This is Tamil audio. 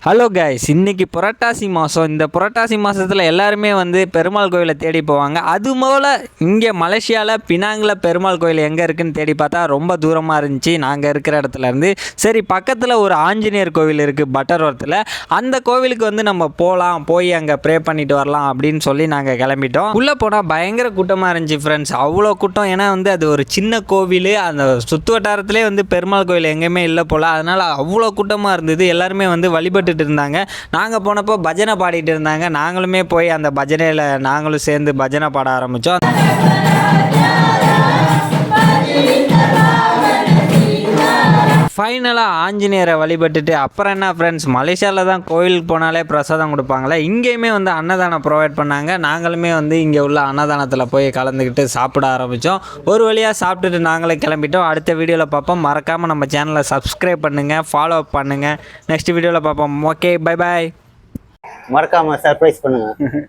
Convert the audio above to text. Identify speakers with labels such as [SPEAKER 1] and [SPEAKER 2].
[SPEAKER 1] ஹலோ கைஸ், இன்றைக்கி புரட்டாசி மாதம். இந்த புரட்டாசி மாதத்தில் எல்லாருமே வந்து பெருமாள் கோயிலை தேடி போவாங்க. அது போல் இங்கே மலேசியாவில் பினாங்கில் பெருமாள் கோயில் எங்கே இருக்குதுன்னு தேடி பார்த்தா ரொம்ப தூரமாக இருந்துச்சு நாங்கள் இருக்கிற இடத்துலேருந்து. சரி, பக்கத்தில் ஒரு ஆஞ்சநேயர் கோவில் இருக்குது பட்டர்வர்த்தில். அந்த கோவிலுக்கு வந்து நம்ம போய் அங்கே ப்ரே பண்ணிட்டு வரலாம் அப்படின்னு சொல்லி நாங்கள் கிளம்பிட்டோம். உள்ளே போனால் பயங்கர கூட்டமாக இருந்துச்சு ஃப்ரெண்ட்ஸ், அவ்வளோ கூட்டம். ஏன்னா வந்து அது ஒரு சின்ன கோவில், அந்த சுற்று வட்டாரத்திலே வந்து பெருமாள் கோயில் எங்கேயுமே இல்லை போல். அதனால் அவ்வளோ கூட்டமாக இருந்தது. எல்லாருமே வந்து வழிபட்டு இருந்தாங்க. நாங்கள் போனப்போ பஜனை பாடிட்டு இருந்தாங்க. நாங்களுமே போய் அந்த பஜனையில் நாங்களும் சேர்ந்து பஜனை பாட ஆரம்பித்தோம். ஃபைனலாக ஆஞ்சநேயரை வழிபட்டுட்டு அப்புறம் என்ன ஃப்ரெண்ட்ஸ், மலேசியாவில் தான் கோயிலுக்கு போனாலே பிரசாதம் கொடுப்பாங்களே, இங்கேயுமே வந்து அன்னதானம் ப்ரொவைட் பண்ணாங்க. நாங்களுமே வந்து இங்கே உள்ள அன்னதானத்தில் போய் கலந்துக்கிட்டு சாப்பிட ஆரம்பித்தோம். ஒரு வழியாக சாப்பிட்டுட்டு நாங்களே கிளம்பிட்டோம். அடுத்த வீடியோவில் பார்ப்போம். மறக்காமல் நம்ம சேனலை சப்ஸ்கிரைப் பண்ணுங்கள், ஃபாலோ அப் பண்ணுங்கள். நெக்ஸ்ட் வீடியோவில் பார்ப்போம். Okay, bye bye.
[SPEAKER 2] மறக்காமல் சர்ப்ரைஸ் பண்ணுங்கள்.